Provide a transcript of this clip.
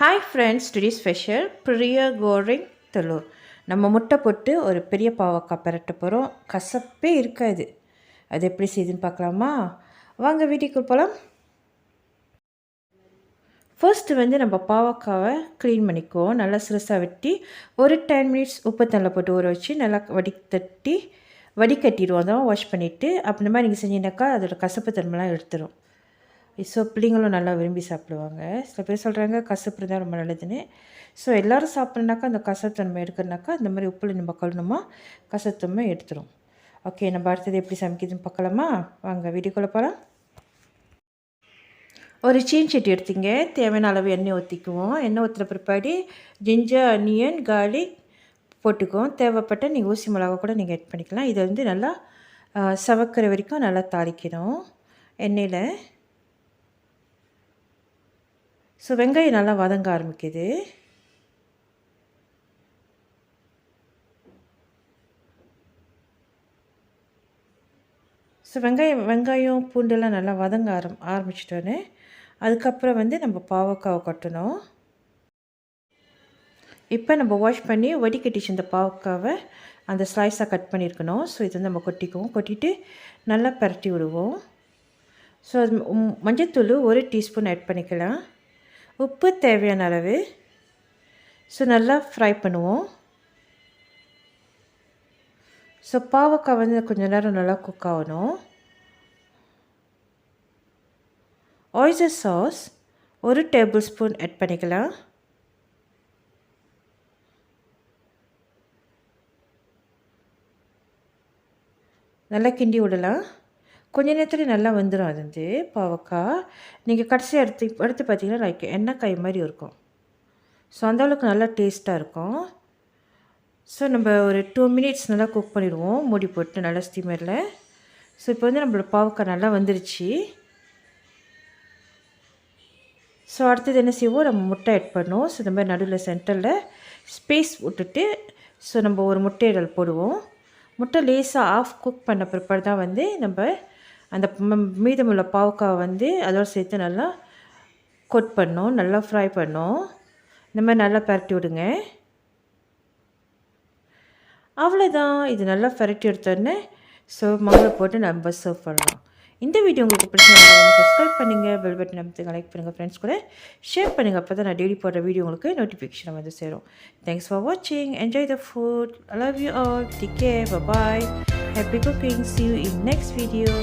Hi friends, today's special Peria Goreng Telur. நம்ம முட்டை போட்டு ஒரு பெரிய பாவக்காய் பெரட்ட போகிறோம். கசப்பே இருக்காது. அது எப்படி செய்யுதுன்னு பார்க்கலாமா? வாங்க வீட்டுக்குள் போகலாம். ஃபர்ஸ்ட்டு நம்ம பாவக்காவை க்ளீன் பண்ணிக்குவோம். நல்லா சிறுசாக வெட்டி ஒரு 10 மினிட்ஸ் உப்பு தண்ணில் போட்டு ஊற வச்சு நல்லா வடிகட்டிடுவோம். அதான் வாஷ் பண்ணிவிட்டு அப்படி மாதிரி நீங்கள் செஞ்சீங்கன்னாக்கா அதோடய கசப்பு தன்மைலாம் எடுத்துரும். ஸோ பிள்ளைங்களும் நல்லா விரும்பி சாப்பிடுவாங்க. சில பேர் சொல்கிறாங்க கசப்பு தான் ரொம்ப நல்லதுன்னு. ஸோ எல்லோரும் சாப்பிட்றனாக்கா அந்த கசத்தன்மை எடுக்கிறனாக்கா இந்த மாதிரி உப்பில் நம்ம கலணுமா கசத்தன்மை எடுத்துரும். ஓகே, நம்ம அடுத்தது எப்படி சமைக்குதுன்னு பார்க்கலாமா? வாங்க வீடியோக்குள்ளே போகலாம். ஒரு சீன் சட்டி எடுத்திங்க, தேவையான அளவு எண்ணெய் ஊற்றிக்குவோம். எண்ணெய் ஊற்றுற பிற்பாடு ஜிஞ்சர், அனியன், கார்லிக் போட்டுக்குவோம். தேவைப்பட்ட நீங்கள் ஊசி மிளகா கூட நீங்கள் ஆட் பண்ணிக்கலாம். இதை நல்லா சவக்கிற வரைக்கும் நல்லா தாளிக்கணும் எண்ணெயில். ஸோ வெங்காயம் நல்லா வதங்க ஆரம்பிக்குது. ஸோ வெங்காயம் பூண்டெல்லாம் நல்லா வதங்க ஆரம்பிச்சிட்டோன்னே அதுக்கப்புறம் நம்ம பாவக்காவை கொட்டணும். இப்போ நம்ம வாஷ் பண்ணி வடிகட்டிச்சு இந்த பாவக்காவை அந்த ஸ்லைஸாக கட் பண்ணியிருக்கணும். ஸோ இது நம்ம கொட்டிட்டு நல்லா பரட்டி விடுவோம். ஸோ அது மஞ்சத்தூள் 1 டீஸ்பூன் ஆட் பண்ணிக்கலாம். உப்பு தேவையான அளவு. ஸோ நல்லா ஃப்ரை பண்ணுவோம். ஸோ பாவக்காய் கொஞ்சம் நேரம் நல்லா குக் ஆகணும். Oyster sauce 1 tablespoon add பண்ணிக்கலாம். நல்லா கிண்டி விடலாம். கொஞ்ச நேரத்தில் நல்லா வந்துடும். அது பாவக்காய் நீங்கள் கடைசியாக எடுத்து பார்த்தீங்கன்னா லைக் எண்ணெய் காய் மாதிரி இருக்கும். ஸோ அந்தளவுக்கு நல்லா டேஸ்ட்டாக இருக்கும். ஸோ நம்ம ஒரு 2 மினிட்ஸ் நல்லா குக் பண்ணிடுவோம் மூடி போட்டு நல்லா ஸ்டீமரில். ஸோ இப்போ நம்மளோட பாவக்காய் நல்லா வந்துருச்சு. ஸோ அடுத்தது என்ன செய்வோம், நம்ம முட்டை ஆட் பண்ணுவோம். ஸோ இந்த மாதிரி நடுவில் சென்டரில் ஸ்பேஸ் விட்டுட்டு ஸோ நம்ம ஒரு முட்டையிடல் போடுவோம். முட்டை லேசாக ஆஃப் குக் பண்ண பிற்பாடு தான் நம்ம அந்த மீதமுள்ள பாவக்காவை அதோடு சேர்த்து நல்லா கொட் பண்ணோம், நல்லா ஃப்ரை பண்ணோம். இந்த மாதிரி நல்லா பரட்டி விடுங்க. அவ்வளோதான், இது நல்லா பரட்டி எடுத்தோடனே ஸோ மாவில் போட்டு நம்ம சர்வ் பண்ணலாம். இந்த வீடியோ உங்களுக்கு பிடிச்சிருந்தா சப்ஸ்கிரைப் பண்ணுங்கள், பெல் பட்டன் அமைத்து லைக் பண்ணுங்கள், ஃப்ரெண்ட்ஸ் கூட ஷேர் பண்ணுங்கள். அப்போ தான் நான் டெய்லி போடுற வீடியோ உங்களுக்கு நோட்டிஃபிகேஷன் சேரும். தேங்க்ஸ் ஃபார் வாட்சிங். Enjoy the food. I love you all. Take care. Bye. Happy cooking. See you in next video.